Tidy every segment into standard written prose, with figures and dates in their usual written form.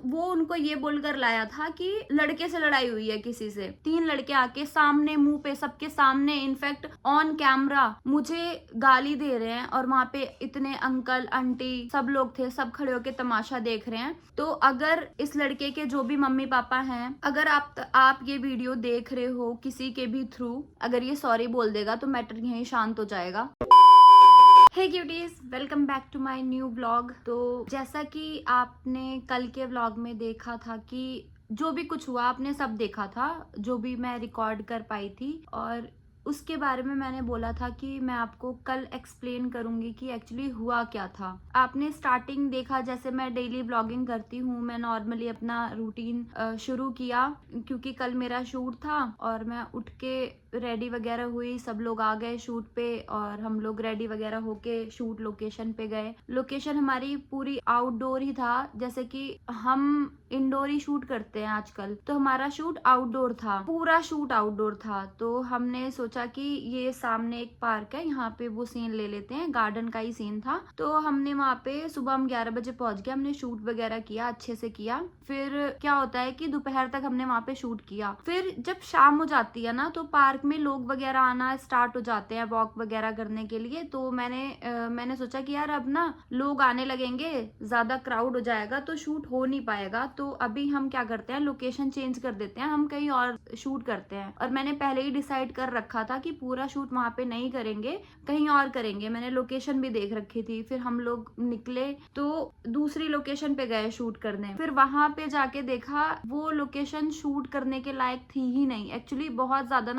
वो उनको ये बोलकर लाया था कि लड़के से लड़ाई हुई है किसी से। 3 लड़के आके सामने, मुंह पे, सबके सामने, इनफैक्ट ऑन कैमरा मुझे गाली दे रहे हैं। और वहां पे इतने अंकल आंटी सब लोग थे, सब खड़े होके तमाशा देख रहे हैं। तो अगर इस लड़के के जो भी मम्मी पापा हैं, अगर आप ये वीडियो देख रहे हो किसी के भी थ्रू, अगर ये सॉरी बोल देगा तो मैटर यहीं शांत हो जाएगा। Hey cuties, welcome back to my new vlog. तो जैसा कि आपने कल के व्लॉग में देखा था कि जो भी कुछ हुआ आपने सब देखा था, जो भी मैं रिकॉर्ड कर पाई थी, और उसके बारे में मैंने बोला था कि मैं आपको कल एक्सप्लेन करूंगी कि एक्चुअली हुआ क्या था। आपने स्टार्टिंग देखा, जैसे मैं डेली व्लॉगिंग करती हूँ, मैं नॉर्मली अपना रूटीन शुरू किया क्योंकि कल मेरा शूट था और मैं उठ के रेडी वगैरह हुई, सब लोग आ गए शूट पे और हम लोग रेडी वगैरह होके शूट लोकेशन पे गए। लोकेशन हमारी पूरी आउटडोर ही था, जैसे कि हम इंडोर ही शूट करते हैं आजकल, तो हमारा शूट आउटडोर था, पूरा शूट आउटडोर था। तो हमने सोचा कि ये सामने एक पार्क है, यहाँ पे वो सीन ले लेते हैं, गार्डन का ही सीन था। तो हमने वहाँ पे सुबह हम 11 बजे पहुंच गए, हमने शूट वगैरह किया, अच्छे से किया। फिर क्या होता है कि दोपहर तक हमने वहाँ पे शूट किया। फिर जब शाम हो जाती है ना, तो पार्क में लोग वगैरह आना स्टार्ट हो जाते हैं वॉक वगैरह करने के लिए। तो मैंने सोचा कि यार अब ना लोग आने लगेंगे, ज्यादा क्राउड हो जाएगा तो शूट हो नहीं पाएगा। तो अभी हम क्या करते हैं, लोकेशन चेंज कर देते हैं, हम कहीं और शूट करते हैं। और मैंने पहले ही डिसाइड कर रखा था कि पूरा शूट वहां पे नहीं करेंगे, कहीं और करेंगे। मैंने लोकेशन भी देख रखी थी। फिर हम लोग निकले तो दूसरी लोकेशन पे गए शूट करने। फिर वहां पे जाके देखा वो लोकेशन शूट करने के लायक थी ही नहीं। एक्चुअली बहुत ज्यादा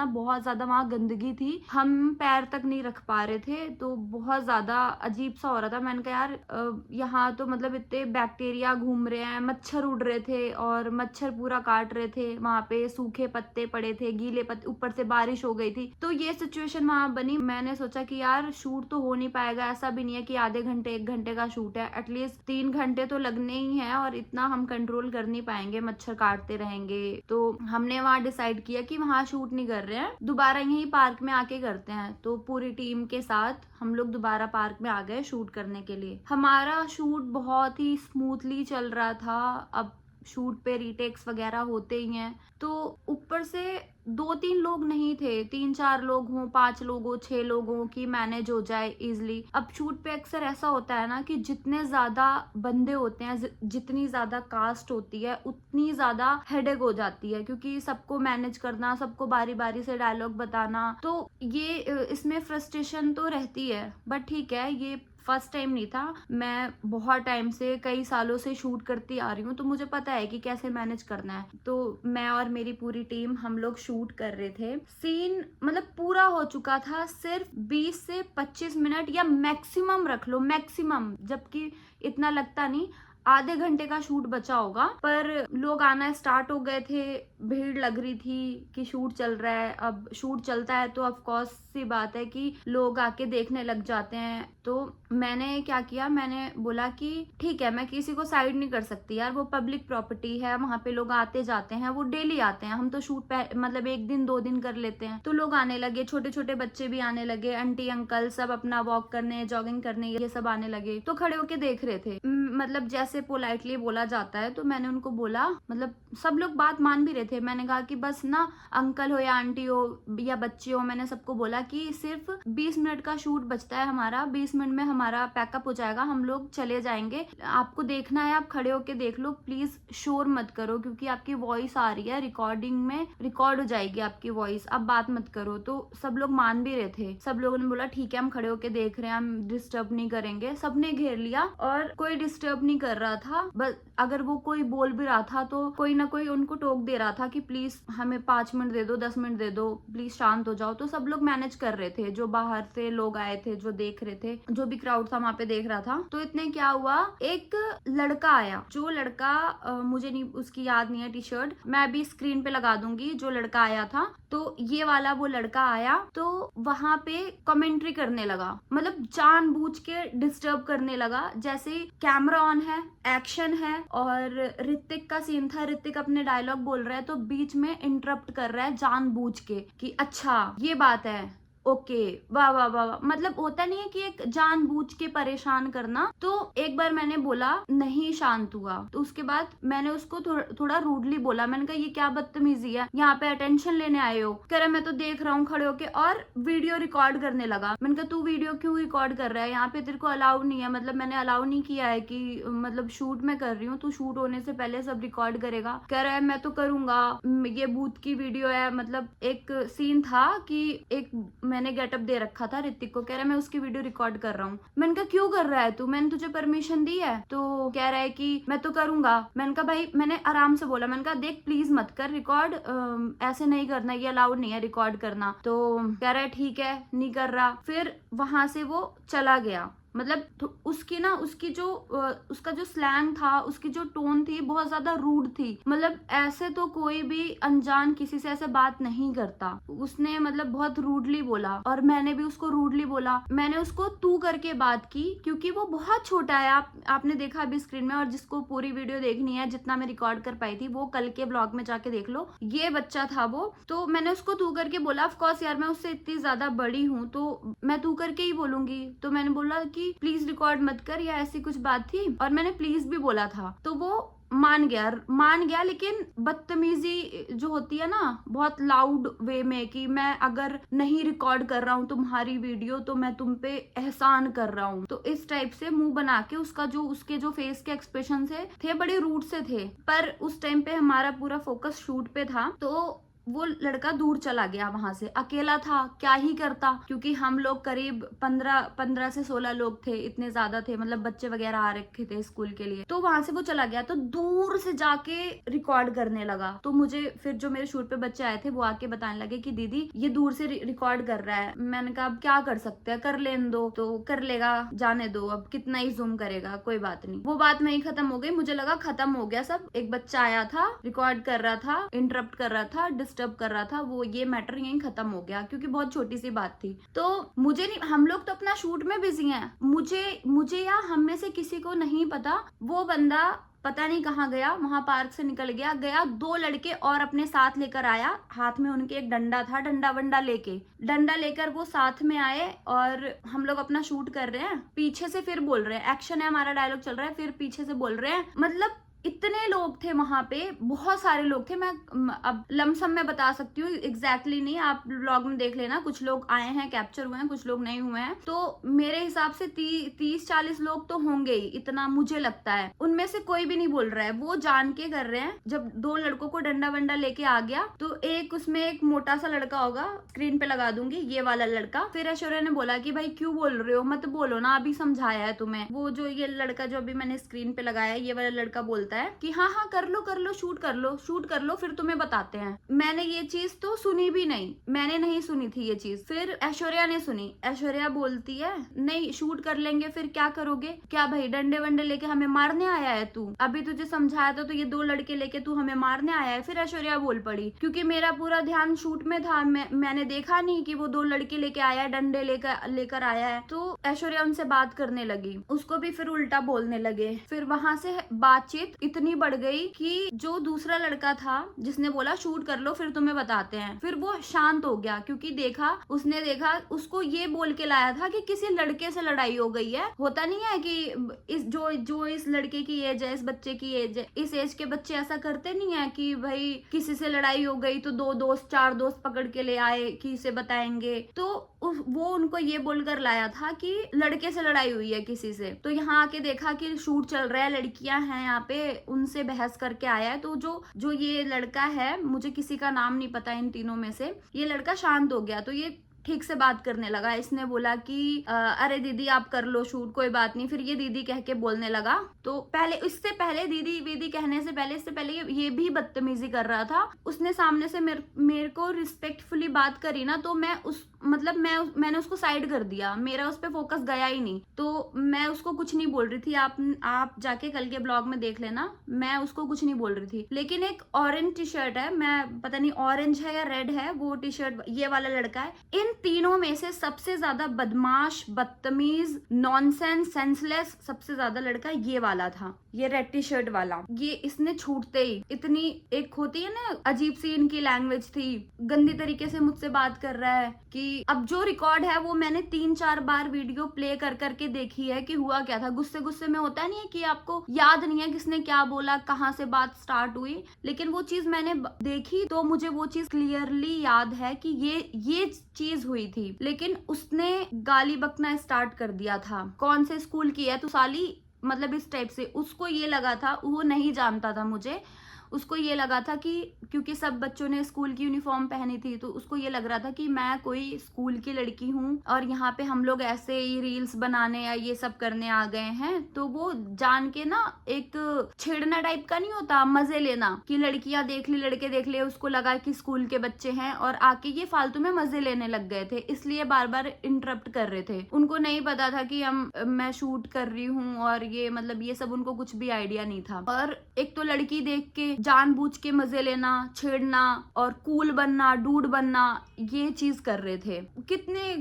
वहां गंदगी थी, हम पैर तक नहीं रख पा रहे थे, तो बहुत ज्यादा अजीब सा हो रहा था। मैंने कहा यार यहाँ तो मतलब इतने बैक्टीरिया घूम रहे हैं, मच्छर उड़ रहे थे और मच्छर पूरा काट रहे थे। वहां पे सूखे पत्ते पड़े थे, गीले पत्ते, ऊपर से बारिश हो गई थी। तो ये सिचुएशन वहां बनी। मैंने सोचा कि यार शूट तो हो नहीं पाएगा, ऐसा भी नहीं है कि आधे घंटे 1 घंटे का शूट है, एटलीस्ट 3 घंटे तो लगने ही है, और इतना हम कंट्रोल कर नहीं पाएंगे, मच्छर काटते रहेंगे। तो हमने वहां डिसाइड किया कि वहां शूट नहीं कर रहे हैं, दोबारा यही पार्क में आके करते हैं। तो पूरी टीम के साथ हम लोग दोबारा पार्क में आ गए शूट करने के लिए। हमारा शूट बहुत ही स्मूथली चल रहा था। अब शूट पे रीटेक्स वगैरह होते ही हैं, तो ऊपर से 2-3 लोग नहीं थे, 3-4 लोग हों, 5 लोग हो, 6 लोग हों कि मैनेज हो जाए इजिली। अब शूट पे अक्सर ऐसा होता है ना कि जितने ज्यादा बंदे होते हैं, जितनी ज्यादा कास्ट होती है, उतनी ज्यादा हेडेक हो जाती है, क्योंकि सबको मैनेज करना, सबको बारी बारी से डायलॉग बताना, तो ये इसमें फ्रस्ट्रेशन तो रहती है। बट ठीक है, ये फर्स्ट टाइम नहीं था, मैं बहुत टाइम से, कई सालों से शूट करती आ रही हूँ, तो मुझे पता है कि कैसे मैनेज करना है। तो मैं और मेरी पूरी टीम हम लोग शूट कर रहे थे। सीन मतलब पूरा हो चुका था, सिर्फ 20 से 25 मिनट या मैक्सिमम रख लो, मैक्सिमम, जबकि इतना लगता नहीं, आधे घंटे का शूट बचा होगा। पर लोग आना स्टार्ट हो गए थे, भीड़ लग रही थी कि शूट चल रहा है। अब शूट चलता है तो ऑफ कोर्स सी बात है कि लोग आके देखने लग जाते हैं। तो मैंने क्या किया, मैंने बोला कि ठीक है, मैं किसी को साइड नहीं कर सकती यार, वो पब्लिक प्रॉपर्टी है, वहां पे लोग आते जाते हैं, वो डेली आते हैं। हम तो शूट मतलब 1 दिन 2 दिन कर लेते हैं। तो लोग आने लगे, छोटे छोटे बच्चे भी आने लगे, आंटी अंकल सब अपना वॉक करने, जॉगिंग करने, ये सब आने लगे। तो खड़े होके देख रहे थे। मतलब जैसे पोलाइटली बोला जाता है, तो मैंने उनको बोला, मतलब सब लोग बात मान भी रहे थे। मैंने कहा कि बस ना, अंकल हो या आंटी हो या बच्चे हो, मैंने सबको बोला कि सिर्फ 20 मिनट का शूट बचता है हमारा, 20 मिनट में हमारा पैकअप हो जाएगा, हम लोग चले जाएंगे। आपको देखना है, आप खड़े होके देख लो, प्लीज शोर मत करो, क्योंकि आपकी वॉइस आ रही है, रिकॉर्डिंग में रिकॉर्ड हो जाएगी आपकी वॉइस, अब बात मत करो। तो सब लोग मान भी रहे थे, सब लोगों ने बोला ठीक है, हम खड़े होके देख रहे हैं, हम डिस्टर्ब नहीं करेंगे। सबने घेर लिया और कोई डिस्टर्ब नहीं कर रहा था। बस अगर वो कोई बोल भी रहा था तो कोई ना कोई उनको टोक दे रहा था कि प्लीज हमें 5 मिनट दे दो, 10 मिनट दे दो, प्लीज शांत हो जाओ। तो सब लोग मैनेज कर रहे थे, जो बाहर से लोग आए थे, जो देख रहे थे, जो भी क्राउड था वहां पे देख रहा था। तो इतने क्या हुआ, एक लड़का आया, जो लड़का मुझे नहीं, उसकी याद नहीं है, टी शर्ट मैं अभी स्क्रीन पे लगा दूंगी, जो लड़का आया था। तो ये वाला वो लड़का आया, तो वहां पे कमेंट्री करने लगा, मतलब जानबूझ के डिस्टर्ब करने लगा। जैसे कैमरा ऑन है, एक्शन है, और ऋतिक का सीन था, ऋतिक अपने डायलॉग बोल रहा है, तो बीच में इंटरप्ट कर रहा है जानबूझ के कि अच्छा ये बात है, ओके, वाह वाह वाह वाह। मतलब होता नहीं है कि एक जानबूझ के परेशान करना। तो एक बार मैंने बोला, नहीं शांत हुआ। तो उसके बाद मैंने उसको थोड़ा रूडली बोला, मैंने कहा ये क्या बदतमीजी है, यहाँ पे अटेंशन लेने आए हो? कह रहा मैं तो देख रहा हूँ खड़े होके, और वीडियो रिकॉर्ड करने लगा। मैंने कहा तू वीडियो क्यों रिकॉर्ड कर रहा है, यहाँ पे तेरे को अलाउ नहीं है। मतलब मैंने अलाउ नहीं किया है कि मतलब शूट में कर रही हूँ, तू शूट होने से पहले सब रिकॉर्ड करेगा। कह रहा है मैं तो करूंगा, ये भूत की वीडियो है। मतलब एक सीन था कि एक मैंने गेटअप दे रखा था ऋतिक को, कह रहा है मैं उसकी वीडियो रिकॉर्ड कर रहा हूँ। मैंने कहा क्यों कर रहा है तू, मैंने तुझे परमिशन दी है? तो कह रहा है कि मैं तो करूंगा। मैंने कहा भाई, मैंने आराम से बोला, मैंने कहा देख प्लीज मत कर रिकॉर्ड, ऐसे नहीं करना, ये अलाउड नहीं है रिकॉर्ड करना। तो कह रहा है ठीक है, नहीं कर रहा। फिर वहां से वो चला गया। मतलब उसकी ना, उसका जो स्लैंग था, उसकी जो टोन थी, बहुत ज्यादा रूड थी। मतलब ऐसे तो कोई भी अनजान किसी से ऐसे बात नहीं करता। उसने मतलब बहुत रूडली बोला, और मैंने भी उसको रूडली बोला। मैंने उसको तू करके बात की, क्योंकि वो बहुत छोटा है। आपने देखा अभी स्क्रीन में, और जिसको पूरी वीडियो देखनी है, जितना मैं रिकॉर्ड कर पाई थी, वो कल के ब्लॉग में जाके देख लो। ये बच्चा था वो। तो मैंने उसको तू करके बोला। ऑफकोर्स यार, मैं उससे इतनी ज्यादा बड़ी हूँ, तो मैं तू करके ही बोलूंगी। तो मैंने बोला कि प्लीज रिकॉर्ड मत कर, या ऐसी कुछ बात थी, और मैंने प्लीज भी बोला था। तो वो मान गया, लेकिन बदतमीजी जो होती है ना, बहुत लाउड वे में, कि मैं अगर नहीं रिकॉर्ड कर रहा हूँ तुम्हारी वीडियो, तो मैं तुम पे एहसान कर रहा हूँ। तो इस टाइप से मुंह बना के उसके जो फेस के एक्सप्रेशन थे बड़े रूड से थे। पर उस टाइम पे हमारा पूरा फोकस शूट पे था। तो वो लड़का दूर चला गया वहां से, अकेला था, क्या ही करता, क्योंकि हम लोग करीब 15 से 16 लोग थे, इतने ज्यादा थे। मतलब बच्चे वगैरह आ रखे थे स्कूल के लिए। तो वहां से वो चला गया, तो दूर से जाके रिकॉर्ड करने लगा। तो मुझे फिर जो मेरे शूट पे बच्चे आए थे, वो आके बताने लगे कि दीदी ये दूर से रिकॉर्ड कर रहा है। मैंने कहा अब क्या कर सकते हैं, कर लेने दो। तो कर लेगा, जाने दो, अब कितना ही जूम करेगा, कोई बात नहीं। वो बात वहीं खत्म हो गई। मुझे लगा खत्म हो गया सब। एक बच्चा आया था, रिकॉर्ड कर रहा था, इंटरप्ट कर रहा था, डिस्टर्ब कर रहा था, वो ये मैटर यहीं खत्म हो गया, क्योंकि बहुत छोटी सी बात थी। तो मुझे नहीं, हम लोग तो अपना शूट में बिजी हैं। मुझे या हम में से किसी को नहीं पता, वो बंदा पता नहीं कहाँ गया, वहां पार्क से निकल गया 2 लड़के और अपने साथ लेकर आया। हाथ में उनके एक डंडा था, डंडा लेकर वो साथ में आए, और हम लोग अपना शूट कर रहे हैं। पीछे से फिर बोल रहे हैं, एक्शन है, हमारा डायलॉग चल रहा है, फिर पीछे से बोल रहे हैं। मतलब इतने लोग थे वहां पे, बहुत सारे लोग थे। मैं अब लमसम में बता सकती हूँ, एग्जैक्टली नहीं, आप व्लॉग में देख लेना। कुछ लोग आए हैं, कैप्चर हुए हैं, कुछ लोग नहीं हुए हैं। तो मेरे हिसाब से 30-40 लोग तो होंगे ही, इतना मुझे लगता है। उनमें से कोई भी नहीं बोल रहा है, वो जान के कर रहे हैं। जब 2 लड़कों को डंडा वंडा लेके आ गया, तो उसमें एक मोटा सा लड़का होगा, स्क्रीन पे लगा दूंगी, ये वाला लड़का। फिर ऐश्वर्या ने बोला कि भाई क्यों बोल रहे हो, मत बोलो ना, अभी समझाया है तुम्हें। वो जो ये लड़का जो अभी मैंने स्क्रीन पे लगाया है, ये वाला लड़का बोलता है कि हाँ कर लो, शूट कर लो, फिर तुम्हें बताते हैं। मैंने ये चीज तो सुनी भी नहीं, मैंने नहीं सुनी थी ये चीज। फिर ऐश्वर्या ने सुनी। ऐश्वर्या बोलती है नहीं शूट कर लेंगे, फिर क्या करोगे, क्या भाई डंडे वंडे लेके हमें मारने आया है तू? अभी तुझे समझाया था, तो ये 2 लड़के लेके तू हमें मारने आया है? फिर ऐश्वर्या बोल पड़ी, क्योंकि मेरा पूरा ध्यान शूट में था, मैंने देखा नहीं कि वो 2 लड़के लेके आया है, डंडे लेकर आया है। तो ऐश्वर्या उनसे बात करने लगी, उसको भी फिर उल्टा बोलने लगे। फिर वहां से बातचीत इतनी बढ़ गई कि जो दूसरा लड़का था जिसने बोला शूट कर लो फिर तुम्हें बताते हैं, फिर वो शांत हो गया, क्योंकि उसने देखा, उसको ये बोल के लाया था कि किसी लड़के से लड़ाई हो गई है। होता नहीं है कि जो इस लड़के की एज है, इस बच्चे की एज है, इस एज के बच्चे ऐसा करते नहीं है कि भाई किसी से लड़ाई हो गई तो 2 दोस्त 4 दोस्त पकड़ के ले आए कि इसे बताएंगे। तो वो उनको ये बोलकर लाया था कि लड़के से लड़ाई हुई है किसी से। तो यहाँ आके देखा कि शूट चल रहा है, लड़कियां हैं यहाँ पे, उनसे बहस करके आया है। तो जो ये लड़का है, मुझे किसी का नाम नहीं पता इन तीनों में से, ये लड़का शांत हो गया। तो ये ठीक से बात करने लगा। इसने बोला कि अरे दीदी आप कर लो शूट, कोई बात नहीं। फिर ये दीदी कह के बोलने लगा। तो इससे पहले दीदी कहने से पहले, इससे पहले ये भी बदतमीजी कर रहा था। उसने सामने से मेरे को रिस्पेक्टफुली बात करी ना, तो मैंने उसको साइड कर दिया, मेरा उस पर फोकस गया ही नहीं। तो मैं उसको कुछ नहीं बोल रही थी। आप जाके कल के ब्लॉग में देख लेना, मैं उसको कुछ नहीं बोल रही थी। लेकिन एक ऑरेंज टी शर्ट है, मैं पता नहीं ऑरेंज है या रेड है, वो टी शर्ट ये वाला लड़का है। इन तीनों में से सबसे ज्यादा बदमाश, बदतमीज, नॉनसेंस, सेंसलेस सबसे ज्यादा लड़का ये वाला था। ये रेड टी शर्ट वाला, ये इसने छूटते ही इतनी एक होती है ना अजीब सी इनकी लैंग्वेज थी, गंदी तरीके से मुझसे बात कर रहा है कि अब जो रिकॉर्ड है वो मैंने 3-4 बार वीडियो प्ले कर करके देखी है कि हुआ क्या था। गुस्से गुस्से में होता नहीं है कि आपको याद नहीं है किसने क्या बोला, कहाँ से बात स्टार्ट हुई, लेकिन वो चीज मैंने देखी तो मुझे वो चीज क्लियरली याद है कि ये चीज हुई थी। लेकिन उसने गाली बकना स्टार्ट कर दिया था, कौन से स्कूल की है तू साली, मतलब इस टाइप से। उसको ये लगा था, वो नहीं जानता था मुझे, उसको ये लगा था कि क्योंकि सब बच्चों ने स्कूल की यूनिफॉर्म पहनी थी तो उसको ये लग रहा था कि मैं कोई स्कूल की लड़की हूँ और यहाँ पे हम लोग ऐसे ही रील्स बनाने या ये सब करने आ गए हैं। तो वो जान के ना एक छेड़ना टाइप का नहीं होता, मजे लेना कि लड़कियां देख ली लड़के देख लिए, उसको लगा कि स्कूल के बच्चे हैं और आके ये फालतू में मजे लेने लग गए थे, इसलिए बार बार इंटरप्ट कर रहे थे। उनको नहीं पता था कि मैं शूट कर रही हूँ और ये मतलब ये सब उनको कुछ भी आइडिया नहीं था। और एक तो लड़की देख के जानबूझ के मजे लेना, छेड़ना और कूल बनना, डूड बनना, ये चीज कर रहे थे। कितने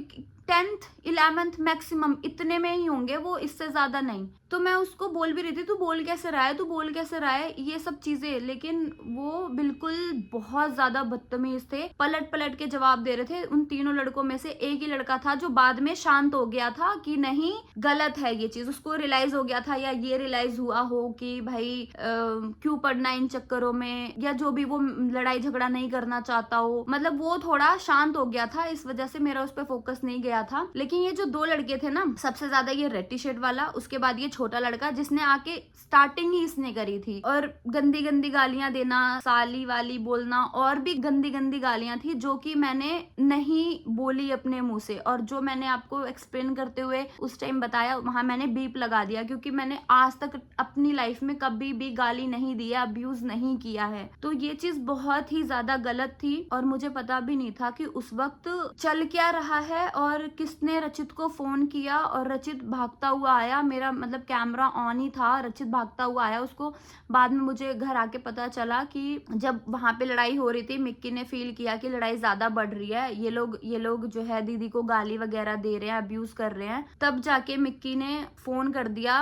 10th 11th मैक्सिमम इतने में ही होंगे वो, इससे ज्यादा नहीं। तो मैं उसको बोल भी रही थी तू बोल कैसे रहा है, तू बोल कैसे रहा है, ये सब चीजें, लेकिन वो बिल्कुल बहुत ज्यादा बदतमीज थे, पलट पलट के जवाब दे रहे थे। उन तीनों लड़कों में से एक ही लड़का था जो बाद में शांत हो गया था कि नहीं गलत है ये चीज, उसको रियलाइज हो गया था या ये रियलाइज हुआ हो कि भाई क्यों पढ़ना इन चक्करों में, या जो भी वो लड़ाई झगड़ा नहीं करना चाहता हो, मतलब वो थोड़ा शांत हो गया था, इस वजह से मेरा उस पर फोकस नहीं गया था। लेकिन ये जो 2 लड़के थे ना, सबसे ज्यादा ये रेड टी शर्ट वाला, उसके बाद ये छोटा लड़का जिसने आके स्टार्टिंग ही इसने करी थी, और गंदी गंदी गालियां देना, साली वाली बोलना, और भी गंदी गंदी गालियां थी जो कि मैंने नहीं बोली अपने मुंह से, और जो मैंने आपको एक्सप्लेन करते हुए उस टाइम बताया वहां मैंने बीप लगा दिया, क्योंकि मैंने आज तक अपनी लाइफ में कभी भी गाली नहीं दी है, अब्यूज नहीं किया है। तो ये चीज बहुत ही ज्यादा गलत थी और मुझे पता भी नहीं था कि उस वक्त चल क्या रहा है और किसने रचित को फोन किया, और रचित भागता हुआ आया, मेरा मतलब कैमरा ऑन ही था, रचित भागता हुआ आया। उसको बाद में मुझे घर आके पता चला कि जब वहां पे लड़ाई हो रही थी, मिक्की ने फील किया कि लड़ाई ज्यादा बढ़ रही है, ये लोग जो है दीदी को गाली वगैरह दे रहे हैं, अब्यूज कर रहे हैं, तब जाके मिक्की ने फोन कर दिया।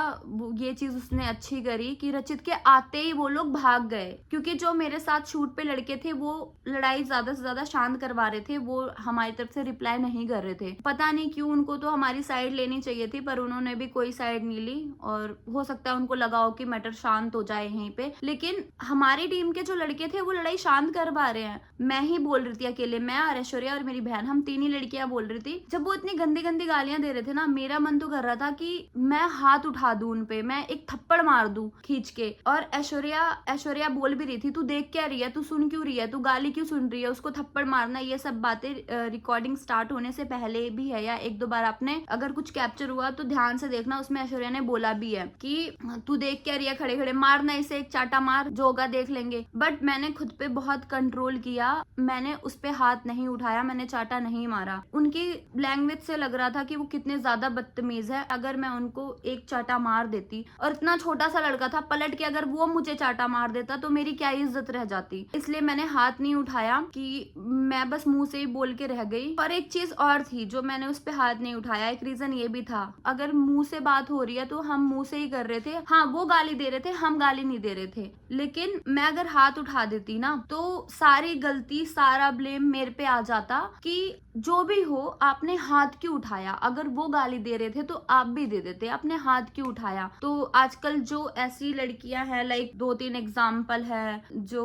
ये चीज उसने अच्छी करी कि रचित के आते ही वो लोग भाग गए, क्योंकि जो मेरे साथ शूट पे लड़के थे वो लड़ाई ज्यादा से ज्यादा शांत करवा रहे थे, वो हमारी तरफ से रिप्लाई नहीं कर रहे थे। पता नहीं क्यों, उनको तो हमारी साइड लेनी चाहिए थी, पर उन्होंने भी कोई साइड नहीं ली, और हो सकता है उनको लगा हो कि मैटर शांत हो जाए यहीं पे। लेकिन हमारी टीम के जो लड़के थे वो लड़ाई शांत करवा रहे हैं। मैं ही बोल रही थी अकेले, मैं और ऐश्वर्या और मेरी बहन, हम 3 ही लड़कियां बोल रही थी। जब वो इतनी गंदी गंदी गालियां दे रहे थे ना, मेरा मन तो कर रहा था कि मैं हाथ उठा दूं उन पे, मैं एक थप्पड़ मार दूं खींच के। और ऐश्वर्या बोल भी रही थी तू देख क्या रही है, तू सुन क्यों रही है, तू गाली क्यों सुन रही है, उसको थप्पड़ मारना, ये सब बातें रिकॉर्डिंग स्टार्ट होने से पहले भी है, या 1-2 बार आपने अगर कुछ कैप्चर हुआ तो ध्यान से देखना, उसमें ऐश्वर्या ने बोला भी है कि तू देख क्या रही है, खड़े खड़े मारना इसे, एक चाटा मार, जो होगा देख लेंगे। बट मैंने खुद पे बहुत कंट्रोल किया, मैंने उस पे हाथ नहीं उठाया, मैंने चाटा नहीं मारा। उनकी लैंग्वेज से लग रहा था कि वो कितने ज्यादा बदतमीज है। अगर मैं उनको एक चाटा मार देती, और इतना छोटा सा लड़का था, पलट के अगर वो मुझे चाटा मार देता तो मेरी क्या इज्जत रह जाती, इसलिए मैंने हाथ नहीं उठाया, कि मैं बस मुंह से ही बोल के रह गई। और एक चीज और थी जो मैंने उस पे हाथ नहीं उठाया, एक रीजन ये भी था, अगर मुंह से बात हो रही है तो हम मुंह से ही कर रहे थे। हाँ, वो गाली दे रहे थे, हम गाली नहीं दे रहे थे, लेकिन मैं अगर हाथ उठा देती ना तो सारी गलती, सारा ब्लेम मेरे पे आ जाता कि जो भी हो आपने हाथ क्यों उठाया, अगर वो गाली दे रहे थे तो आप भी दे देते, आपने हाथ क्यों उठाया। तो आजकल जो ऐसी लड़कियां हैं, लाइक 2-3 एग्जाम्पल है जो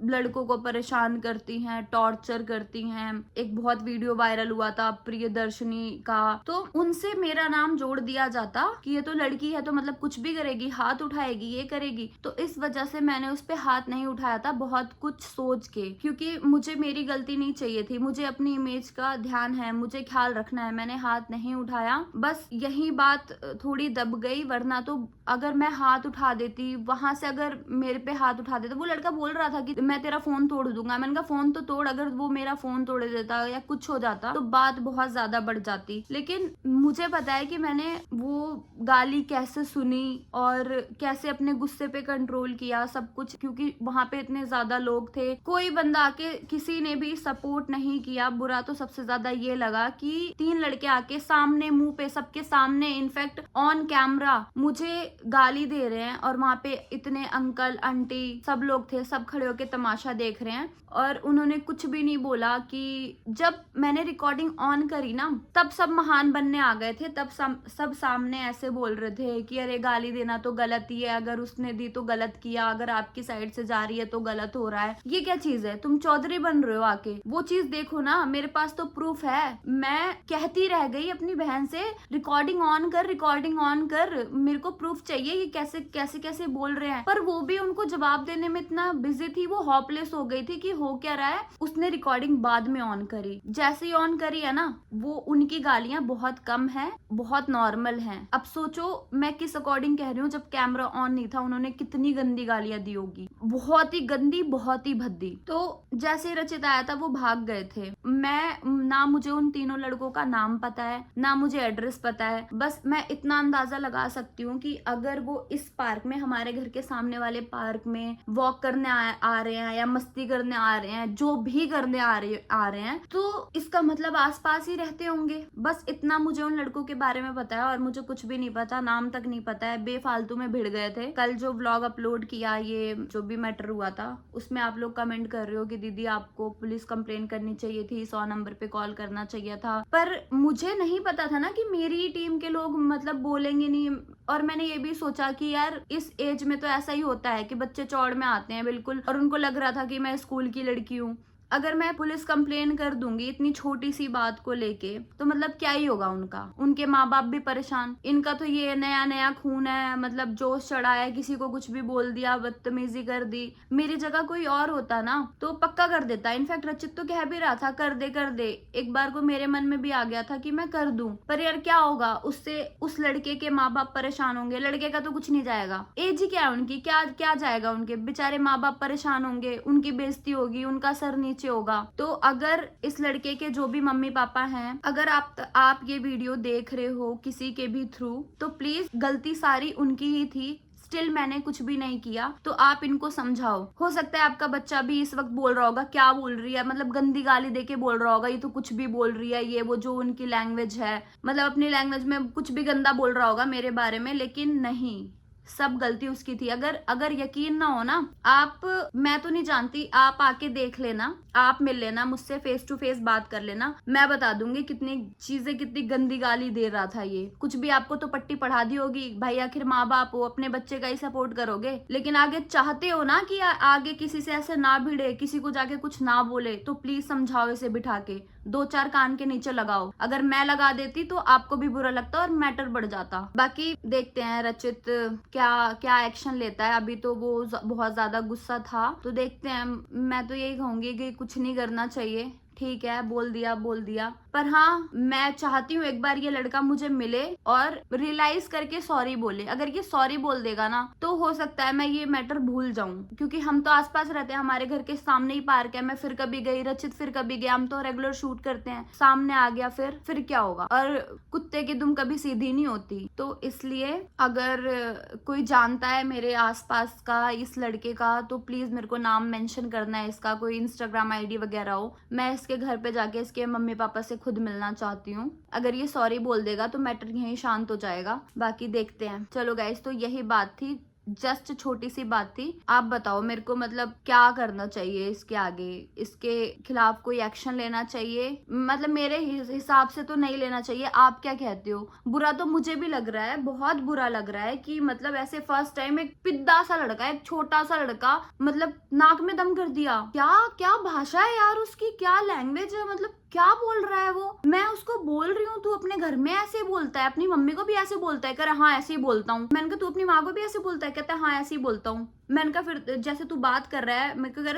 लड़कों को परेशान करती हैं, टॉर्चर करती हैं। एक बहुत वीडियो वायरल हुआ था प्रियदर्शनी का, तो उनसे मेरा नाम जोड़ दिया जाता कि ये तो लड़की है तो मतलब कुछ भी करेगी, हाथ उठाएगी, ये करेगी। तो इस वजह से मैंने उस पे हाथ नहीं उठाया था, बहुत कुछ सोच के, क्योंकि मुझे मेरी गलती नहीं चाहिए थी, मुझे अपनी इमेज का ध्यान है, मुझे ख्याल रखना है, मैंने हाथ नहीं उठाया। बस यही बात थोड़ी दब गई, वरना तो अगर मैं हाथ उठा देती, वहां से अगर मेरे पे हाथ उठा देता, वो लड़का बोल रहा था कि मैं तेरा फोन तोड़ दूंगा, मैंने कहा फोन तो तोड़, अगर वो मेरा फोन तोड़ देता या कुछ हो जाता तो बात बहुत ज्यादा बढ़ जाती। लेकिन मुझे पता है कि मैंने वो गाली कैसे सुनी और कैसे अपने गुस्से पे कंट्रोल किया, सब कुछ, क्योंकि वहां पे इतने ज्यादा लोग थे, कोई बंदा आके किसी ने भी सपोर्ट नहीं किया। बुरा तो सबसे सबसे ज्यादा ये लगा कि 3 लड़के आके सामने मुंह पे सबके सामने इनफैक्ट ऑन कैमरा मुझे गाली दे रहे हैं और वहां पे इतने अंकल आंटी सब लोग थे, सब खड़े होके तमाशा देख रहे हैं और उन्होंने कुछ भी नहीं बोला। कि जब मैंने रिकॉर्डिंग ऑन करी ना तब सब महान बनने आ गए थे, तब सब सामने ऐसे बोल रहे थे कि अरे गाली देना तो गलत ही है, अगर उसने दी तो गलत किया, अगर आपकी साइड से जा रही है तो गलत हो रहा है, ये क्या चीज है, तुम चौधरी बन रहे हो आके, वो चीज देखो ना। मेरे पास तो प्रूफ है, मैं कहती रह गई अपनी बहन से रिकॉर्डिंग ऑन कर, मेरे को प्रूफ चाहिए ये कैसे बोल रहे हैं। पर वो भी उनको जवाब देने में इतना बिजी थी, वो होपलेस हो गई थी कि हो क्या रहा है। उसने रिकॉर्डिंग बाद में ऑन करी, जैसे ही ऑन करी है ना वो उनकी गालियां बहुत कम है, बहुत नॉर्मल है। अब सोचो मैं किस अकॉर्डिंग कह रही हूँ, जब कैमरा ऑन नहीं था उन्होंने कितनी गंदी गालियां दी होगी, बहुत ही गंदी, बहुत ही भद्दी। तो जैसे रचित आया था वो भाग गए थे। ना मुझे उन तीनों लड़कों का नाम पता है, ना मुझे एड्रेस पता है, बस मैं इतना अंदाजा लगा सकती हूँ कि अगर वो इस पार्क में, हमारे घर के सामने वाले पार्क में वॉक करने आ रहे हैं या मस्ती करने आ रहे हैं, जो भी करने आ रहे हैं, तो इसका मतलब आसपास ही रहते होंगे। बस इतना मुझे उन लड़कों के बारे में पता है और मुझे कुछ भी नहीं पता, नाम तक नहीं पता है। बेफालतू में भिड़ गए थे। कल जो व्लॉग अपलोड किया, ये जो भी मैटर हुआ था, उसमें आप लोग कमेंट कर रहे हो कि दीदी आपको पुलिस कंप्लेन करनी चाहिए थी, 100 नंबर पे कॉल करना चाहिए था। पर मुझे नहीं पता था ना कि मेरी टीम के लोग मतलब बोलेंगे नहीं। और मैंने ये भी सोचा कि यार इस एज में तो ऐसा ही होता है कि बच्चे चौड़ में आते हैं बिल्कुल, और उनको लग रहा था कि मैं स्कूल की लड़की हूँ। अगर मैं पुलिस कंप्लेन कर दूंगी इतनी छोटी सी बात को लेके, तो मतलब क्या ही होगा उनका, उनके माँ बाप भी परेशान। इनका तो ये नया नया खून है, मतलब जोश चढ़ा है, किसी को कुछ भी बोल दिया, बदतमीजी कर दी। मेरी जगह कोई और होता ना तो पक्का कर देता। इनफैक्ट रचित तो कह भी रहा था कर दे। एक बार को मेरे मन में भी आ गया था कि मैं कर दूं, पर यार क्या होगा उससे, उस लड़के के माँ बाप परेशान होंगे, लड़के का तो कुछ नहीं जाएगा, एज ही क्या है उनकी, क्या जाएगा, उनके बेचारे माँ बाप परेशान होंगे, उनकी बेइज्जती होगी, उनका सर नीचे होगा। तो अगर इस लड़के के जो भी मम्मी पापा हैं, अगर आप ये वीडियो देख रहे हो किसी के भी थ्रू, तो प्लीज, गलती सारी उनकी ही थी, स्टिल मैंने कुछ भी नहीं किया, तो आप इनको समझाओ। हो सकता है आपका बच्चा भी इस वक्त बोल रहा होगा क्या बोल रही है, मतलब गंदी गाली देके बोल रहा होगा, ये तो कुछ भी बोल रही है, ये वो जो उनकी लैंग्वेज है, मतलब अपनी लैंग्वेज में कुछ भी गंदा बोल रहा होगा मेरे बारे में। लेकिन नहीं, सब गलती उसकी थी। अगर यकीन ना हो ना, मैं तो नहीं जानती, आप आके देख लेना, आप मिल लेना मुझसे, फेस टू फेस बात कर लेना, मैं बता दूंगी कितनी गंदी गाली दे रहा था ये। कुछ भी आपको तो पट्टी पढ़ा दी होगी भाई, आखिर माँ बाप हो, अपने बच्चे का ही सपोर्ट करोगे। लेकिन आगे चाहते हो ना कि आगे किसी से ऐसे ना भिड़े, किसी को जाके कुछ ना बोले, तो प्लीज समझाओ इसे बिठा के, 2-4 कान के नीचे लगाओ। अगर मैं लगा देती तो आपको भी बुरा लगता और मैटर बढ़ जाता। बाकी देखते हैं रचित क्या एक्शन लेता है। अभी तो वो बहुत ज्यादा गुस्सा था, तो देखते हैं। मैं तो यही कहूंगी कि कुछ नहीं करना चाहिए, ठीक है, बोल दिया। पर हाँ, मैं चाहती हूँ एक बार ये लड़का मुझे मिले और रियलाइज करके सॉरी बोले। अगर ये सॉरी बोल देगा ना, तो हो सकता है मैं ये मैटर भूल जाऊं, क्योंकि हम तो आसपास रहते हैं, हमारे घर के सामने ही पार्क है। मैं फिर कभी गई, रचित फिर कभी गया, हम तो रेगुलर शूट करते हैं। सामने आ गया फिर क्या होगा। और कुत्ते की दुम कभी सीधी नहीं होती, तो इसलिए अगर कोई जानता है मेरे आसपास का इस लड़के का, तो प्लीज मेरे को नाम मेंशन करना है इसका, कोई इंस्टाग्राम आईडी वगैरह हो। मैं इसके घर पे जाके इसके मम्मी पापा से खुद मिलना चाहती हूँ। अगर ये सॉरी बोल देगा तो मैटर यहीं शांत हो जाएगा। बाकी देखते हैं। चलो गाइस, तो यही बात थी, जस्ट छोटी सी बात थी। आप बताओ मेरे को, मतलब क्या करना चाहिए इसके आगे, इसके खिलाफ कोई एक्शन लेना चाहिए? मतलब मेरे हिसाब से तो नहीं लेना चाहिए। आप क्या कहते हो? बुरा तो मुझे भी लग रहा है, बहुत बुरा लग रहा है कि मतलब ऐसे फर्स्ट टाइम एक पिद्दा सा लड़का, एक छोटा सा लड़का, मतलब नाक में दम कर दिया। क्या भाषा है यार उसकी, क्या लैंग्वेज है, मतलब क्या बोल रहा है वो। मैं उसको बोल रही हूँ तू अपने घर में ऐसे बोलता है, अपनी मम्मी को भी ऐसे बोलता है, कह रहा हाँ ऐसे ही बोलता हूँ। मैंने कहा तू अपनी माँ को भी ऐसे बोलता है? कहता है हाँ ऐसे ही बोलता हूँ। मैंने कहा फिर जैसे तू बात कर रहा है, मेरे को कह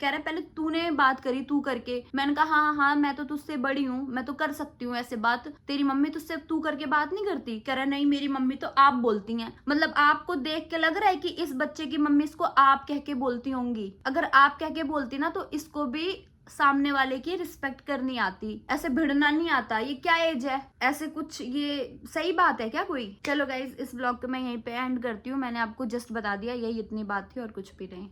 रहा है पहले तूने बात करी, तू करके। मैंने कहा हाँ मैं तो तुझसे बड़ी हूँ, मैं तो कर सकती हूँ ऐसे बात, तेरी मम्मी तुझसे तू करके बात नहीं करती? कह रहा नहीं मेरी मम्मी तो आप बोलती हैं। मतलब आपको देख के लग रहा है कि इस बच्चे की मम्मी इसको आप कह के बोलती होंगी। अगर आप कह के बोलती ना, तो इसको भी सामने वाले की रिस्पेक्ट करनी आती, ऐसे भिड़ना नहीं आता। ये क्या एज है ऐसे कुछ, ये सही बात है क्या कोई? चलो गाइज, इस ब्लॉग को मैं यहीं पे एंड करती हूँ। मैंने आपको जस्ट बता दिया, यही इतनी बात थी और कुछ भी नहीं।